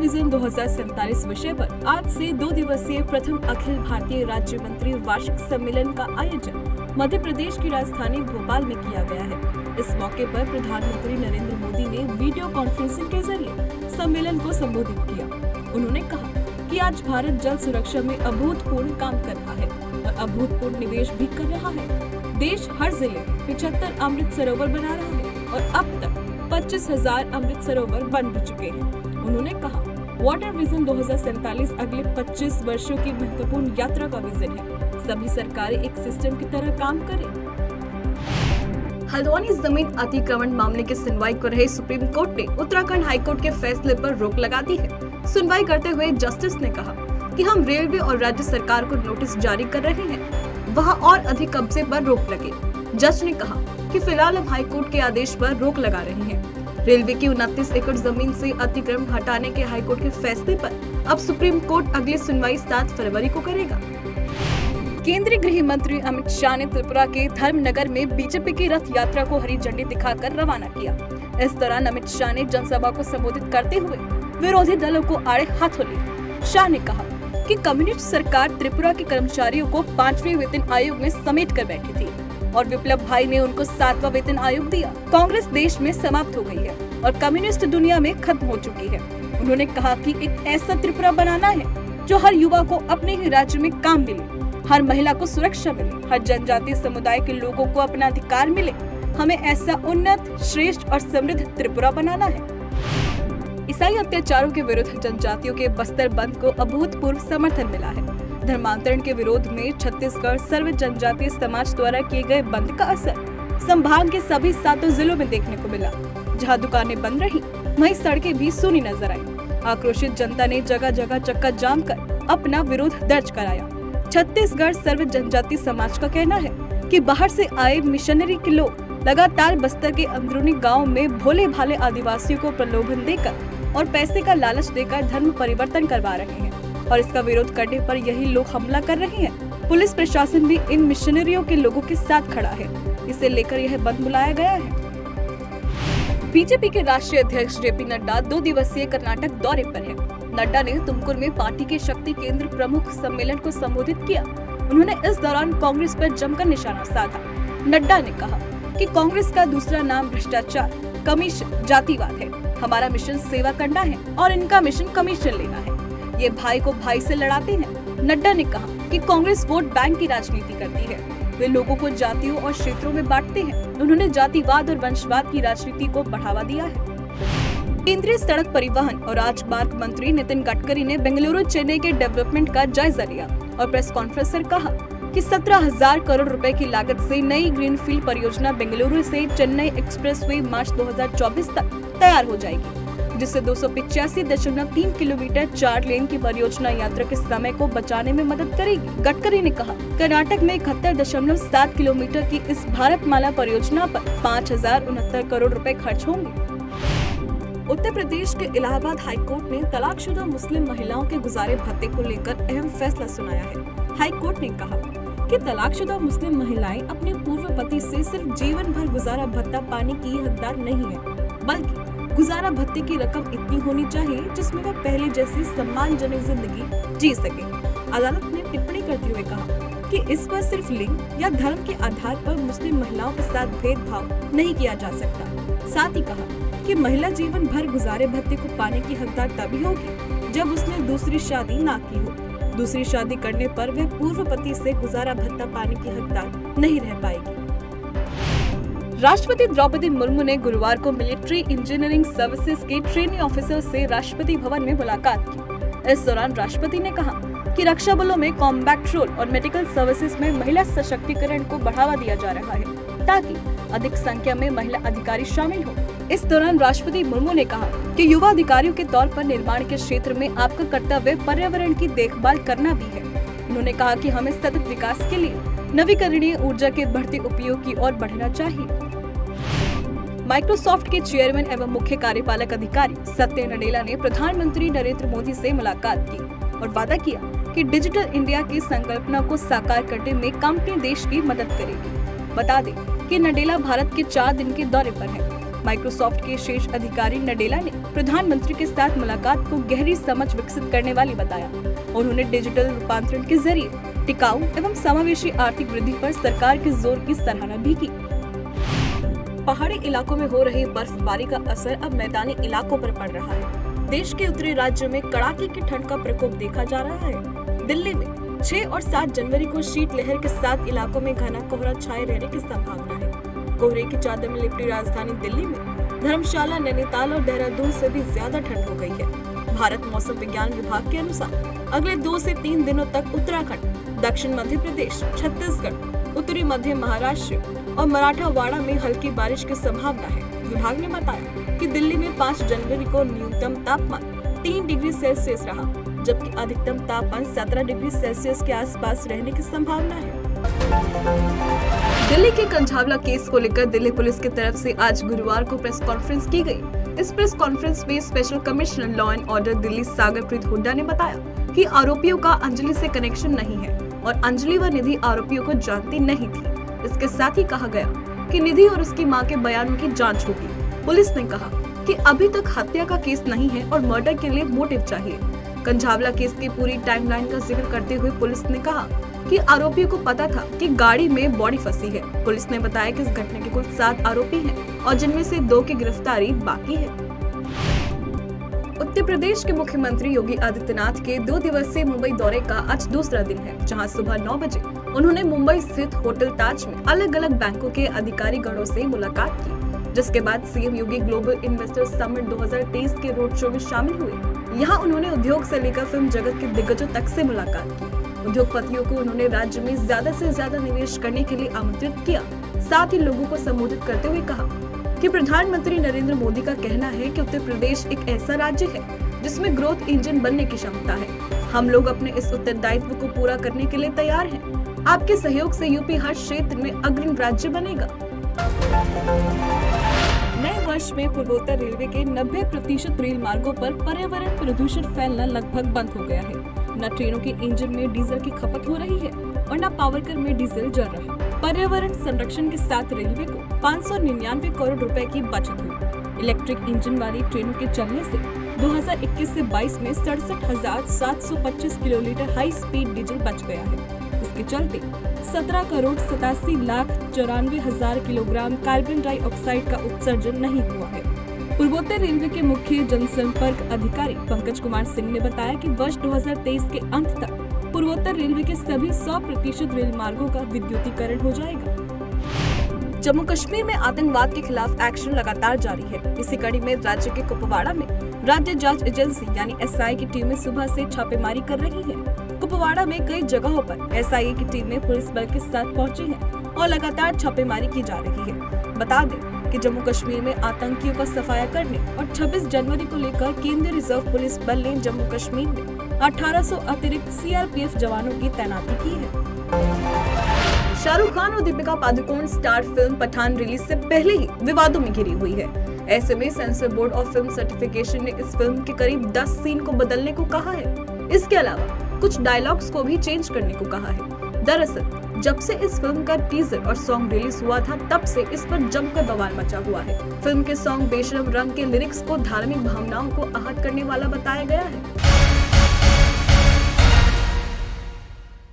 Vision 2047 विषय पर आज से 2 दिवसीय प्रथम अखिल भारतीय राज्य मंत्री वार्षिक सम्मेलन का आयोजन मध्य प्रदेश की राजधानी भोपाल में किया गया है। इस मौके पर प्रधानमंत्री नरेंद्र मोदी ने वीडियो कॉन्फ्रेंसिंग के जरिए सम्मेलन को संबोधित किया। उन्होंने कहा कि आज भारत जल सुरक्षा में अभूतपूर्व काम कर रहा है और अभूतपूर्व निवेश भी कर रहा है। देश हर जिले 75 अमृत सरोवर बना रहा है और अब तक 25,000 अमृत सरोवर बन भी चुके हैं। उन्होंने कहा वाटर विजन 2047 अगले 25 वर्षों की महत्वपूर्ण यात्रा का विजन है। सभी सरकारें एक सिस्टम की तरह काम करें। हल्द्वानी जमीन अतिक्रमण मामले की सुनवाई कर रहे सुप्रीम कोर्ट ने उत्तराखंड हाईकोर्ट के फैसले पर रोक लगा दी है। सुनवाई करते हुए जस्टिस ने कहा कि हम रेलवे और राज्य सरकार को नोटिस जारी कर रहे हैं, वहाँ और अधिक कब्जे पर रोक लगे। जज ने कहा कि फिलहाल हम हाईकोर्ट के आदेश पर रोक लगा रहे हैं। रेलवे की 29 एकड़ जमीन से अतिक्रमण हटाने के हाईकोर्ट के फैसले पर अब सुप्रीम कोर्ट अगली सुनवाई 7 फरवरी को करेगा। केंद्रीय गृह मंत्री अमित शाह ने त्रिपुरा के धर्मनगर में बीजेपी की रथ यात्रा को हरी झंडी दिखाकर रवाना किया। इस दौरान अमित शाह ने जनसभा को संबोधित करते हुए विरोधी दलों को आड़े हाथों लिया। शाह ने कहा कि कम्युनिस्ट सरकार त्रिपुरा के कर्मचारियों को 5वें वेतन आयोग में समेट कर बैठी थी और विप्लव भाई ने उनको 7वां वेतन आयोग दिया। कांग्रेस देश में समाप्त हो गई है और कम्युनिस्ट दुनिया में खत्म हो चुकी है। उन्होंने कहा कि एक ऐसा त्रिपुरा बनाना है जो हर युवा को अपने ही राज्य में काम मिले, हर महिला को सुरक्षा मिले, हर जनजातीय समुदाय के लोगों को अपना अधिकार मिले। हमें ऐसा उन्नत, श्रेष्ठ और समृद्ध त्रिपुरा बनाना है। ईसाई अत्याचारों के विरुद्ध जनजातियों के बस्तर बंद को अभूतपूर्व समर्थन मिला है। धर्मांतरण के विरोध में छत्तीसगढ़ सर्व जनजातीय समाज द्वारा किए गए बंद का असर संभाग के सभी 7 जिलों में देखने को मिला। जहां दुकानें बंद रही, वहीं सड़कें भी सूनी नजर आई। आक्रोशित जनता ने जगह जगह चक्का जाम कर अपना विरोध दर्ज कराया। छत्तीसगढ़ सर्व जनजातीय समाज का कहना है कि बाहर से आए मिशनरी के लोग लगातार बस्तर के अंदरूनी गाँव में भोले भाले आदिवासियों को प्रलोभन देकर और पैसे का लालच देकर धर्म परिवर्तन करवा रहे हैं और इसका विरोध करने पर यही लोग हमला कर रहे हैं। पुलिस प्रशासन भी इन मिशनरियों के लोगों के साथ खड़ा है। इसे लेकर यह बंद बुलाया गया है। बीजेपी के राष्ट्रीय अध्यक्ष जेपी नड्डा 2 दिवसीय कर्नाटक दौरे पर हैं। नड्डा ने तुमकुर में पार्टी के शक्ति केंद्र प्रमुख सम्मेलन को संबोधित किया। उन्होंने इस दौरान कांग्रेस पर जमकर निशाना साधा। नड्डा ने कहा कि कांग्रेस का दूसरा नाम भ्रष्टाचार, कमीशन, जातिवाद है। हमारा मिशन सेवा करना है और इनका मिशन कमीशन लेना है। ये भाई को भाई से लड़ाते हैं। नड्डा ने कहा कि कांग्रेस वोट बैंक की राजनीति करती है। वे लोगों को जातियों और क्षेत्रों में बांटते हैं। उन्होंने जातिवाद और वंशवाद की राजनीति को बढ़ावा दिया है। केंद्रीय सड़क परिवहन और राजमार्ग मंत्री नितिन गडकरी ने बेंगलुरु चेन्नई के डेवलपमेंट का जायजा लिया और प्रेस कॉन्फ्रेंस में कहा कि 17,000 करोड़ रुपए की लागत से नई ग्रीनफील्ड परियोजना बेंगलुरु से चेन्नई एक्सप्रेसवे मार्च 2024 तक तैयार हो जाएगी, जिससे 285.3 किलोमीटर 4 लेन की परियोजना यात्रा के समय को बचाने में मदद करेगी। गडकरी ने कहा कर्नाटक में 71.7 किलोमीटर की इस भारतमाला परियोजना पर 5,069 करोड़ रुपए खर्च होंगे। उत्तर प्रदेश के इलाहाबाद हाईकोर्ट ने तलाकशुदा मुस्लिम महिलाओं के गुजारे भत्ते को लेकर अहम फैसला सुनाया है। हाईकोर्ट ने कहा कि तलाकशुदा मुस्लिम महिलाएं अपने पूर्व पति से सिर्फ जीवन भर गुजारा भत्ता पाने की हकदार नहीं है, बल्कि गुजारा भत्ते की रकम इतनी होनी चाहिए जिसमें वह पहले जैसी सम्मानजनक जिंदगी जी सके। अदालत ने टिप्पणी करते हुए कहा कि इस पर सिर्फ लिंग या धर्म के आधार पर मुस्लिम महिलाओं के साथ भेदभाव नहीं किया जा सकता। साथ ही कहा कि महिला जीवन भर गुजारे भत्ते को पाने की हकदार तभी होगी जब उसने दूसरी शादी ना की हो। दूसरी शादी करने पर वह पूर्व पति से गुजारा भत्ता पाने की हकदार नहीं रह पाएगी। राष्ट्रपति द्रौपदी मुर्मू ने गुरुवार को मिलिट्री इंजीनियरिंग सर्विसेज के ट्रेनी ऑफिसर से राष्ट्रपति भवन में मुलाकात की। इस दौरान राष्ट्रपति ने कहा कि रक्षा बलों में कॉम्बैट रोल और मेडिकल सर्विसेज में महिला सशक्तिकरण को बढ़ावा दिया जा रहा है ताकि अधिक संख्या में महिला अधिकारी शामिल हो। इस दौरान राष्ट्रपति मुर्मू ने कहा कि युवा अधिकारियों के तौर पर निर्माण के क्षेत्र में आपका कर्तव्य पर्यावरण की देखभाल करना भी है। उन्होंने कहा कि हमें सतत विकास के लिए नवीकरणीय ऊर्जा के बढ़ते उपयोग की ओर बढ़ना चाहिए। माइक्रोसॉफ्ट के चेयरमैन एवं मुख्य कार्यपालक अधिकारी सत्य नडेला ने प्रधानमंत्री नरेंद्र मोदी से मुलाकात की और वादा किया कि डिजिटल इंडिया की संकल्पना को साकार करने में कंपनी देश की मदद करेगी। बता दें कि नडेला भारत के 4 दिन के दौरे पर हैं। माइक्रोसॉफ्ट के शीर्ष अधिकारी नडेला ने प्रधानमंत्री के साथ मुलाकात को गहरी समझ विकसित करने वाली बताया। उन्होंने डिजिटल रूपांतरण के जरिए टिकाऊ एवं समावेशी आर्थिक वृद्धि पर सरकार के जोर की सराहना भी की। पहाड़ी इलाकों में हो रही बर्फबारी का असर अब मैदानी इलाकों पर पड़ रहा है। देश के उत्तरी राज्यों में कड़ाके की ठंड का प्रकोप देखा जा रहा है। दिल्ली में 6 और 7 जनवरी को शीतलहर के साथ इलाकों में घना कोहरा छाए रहने की संभावना है। कोहरे की चादर में लिपटी राजधानी दिल्ली में धर्मशाला, नैनीताल और देहरादून से भी ज्यादा ठंड हो गई है। भारत मौसम विज्ञान विभाग के अनुसार अगले 2 से 3 दिनों तक उत्तराखंड, दक्षिण मध्य प्रदेश, छत्तीसगढ़, उत्तरी मध्य महाराष्ट्र और मराठवाड़ा में हल्की बारिश की संभावना है। विभाग ने बताया कि दिल्ली में 5 जनवरी को न्यूनतम तापमान 3 डिग्री सेल्सियस रहा, जबकि अधिकतम तापमान 17 डिग्री सेल्सियस के आसपास रहने की संभावना है। दिल्ली के कंझावला केस को लेकर दिल्ली पुलिस की तरफ से आज गुरुवार को प्रेस कॉन्फ्रेंस की गई। इस प्रेस कॉन्फ्रेंस में special commissioner law and order Delhi Sagarpreet Hooda ने बताया कि आरोपियों का अंजलि से कनेक्शन नहीं है और अंजलि व निधि आरोपियों को जानती नहीं थी। इसके साथ ही कहा गया कि निधि और उसकी मां के बयानों की जांच होगी। पुलिस ने कहा कि अभी तक हत्या का केस नहीं है और मर्डर के लिए मोटिव चाहिए। कंझावला केस की पूरी टाइमलाइन का जिक्र करते हुए पुलिस ने कहा कि आरोपियों को पता था कि गाड़ी में बॉडी फंसी है। पुलिस ने बताया कि इस घटना के कुल 7 आरोपी हैं और जिनमें से 2 की गिरफ्तारी बाकी है। उत्तर प्रदेश के मुख्यमंत्री योगी आदित्यनाथ के 2 दिवसीय मुंबई दौरे का आज दूसरा दिन है, जहां सुबह 9 बजे उन्होंने मुंबई स्थित होटल ताज में अलग अलग बैंकों के अधिकारी गणों से मुलाकात की, जिसके बाद सीएम योगी ग्लोबल इन्वेस्टर समिट 2023 के रोड शो में शामिल हुए। यहाँ उन्होंने उद्योग से लेकर फिल्म जगत के दिग्गजों तक से मुलाकात की। उद्योगपतियों को उन्होंने राज्य में ज्यादा से ज्यादा निवेश करने के लिए आमंत्रित किया। साथ ही लोगों को संबोधित करते हुए कहा कि प्रधानमंत्री नरेंद्र मोदी का कहना है कि उत्तर प्रदेश एक ऐसा राज्य है जिसमें ग्रोथ इंजन बनने की क्षमता है। हम लोग अपने इस उत्तरदायित्व को पूरा करने के लिए तैयार हैं। आपके सहयोग से यूपी हर क्षेत्र में अग्रणी राज्य बनेगा। नए वर्ष में पूर्वोत्तर रेलवे के 90% रेल मार्गों पर पर्यावरण प्रदूषण फैलना लगभग बंद हो गया है। न ट्रेनों के इंजन में डीजल की खपत हो रही है और न पावर कर में डीजल जल रहा। पर्यावरण संरक्षण के साथ रेलवे को 599 करोड़ रुपए की बचत हुई। इलेक्ट्रिक इंजन वाली ट्रेनों के चलने से 2021 से 22 में 67,725 किलोलीटर हाई स्पीड डीजल बच गया है। इसके चलते 17 करोड़ 87 लाख 94 हजार किलोग्राम कार्बन डाइऑक्साइड का उत्सर्जन नहीं हुआ है। पूर्वोत्तर रेलवे के मुख्य जनसंपर्क अधिकारी पंकज कुमार सिंह ने बताया कि वर्ष 2023 के अंत तक पूर्वोत्तर रेलवे के सभी 100% रेल मार्गों का विद्युतीकरण हो जाएगा। जम्मू कश्मीर में आतंकवाद के खिलाफ एक्शन लगातार जारी है। इसी कड़ी में राज्य के कुपवाड़ा में राज्य जांच एजेंसी यानी एसआई की टीमें सुबह से छापेमारी कर रही है। कुपवाड़ा में कई जगहों पर एसआई की टीमें पुलिस बल के साथ पहुंची है और लगातार छापेमारी की जा रही है। बता दें कि जम्मू कश्मीर में आतंकियों का सफाया करने और 26 जनवरी को लेकर केंद्रीय रिजर्व पुलिस बल ने जम्मू कश्मीर में 1800 अतिरिक्त सीआरपीएफ जवानों की तैनाती की है। शाहरुख खान और Deepika Padukone star film Pathaan release से पहले ही विवादों में घिरी हुई है। ऐसे में sensor board of film certification ने इस फिल्म के करीब 10 सीन को बदलने को कहा है। इसके अलावा कुछ डायलॉग्स को भी चेंज करने को कहा है। दरअसल जब से इस फिल्म का टीजर और सॉन्ग रिलीज हुआ था, तब से इस पर जमकर बवाल मचा हुआ है। फिल्म के सॉन्ग बेशरम रंग के लिरिक्स को धार्मिक भावनाओं को आहत करने वाला बताया गया है।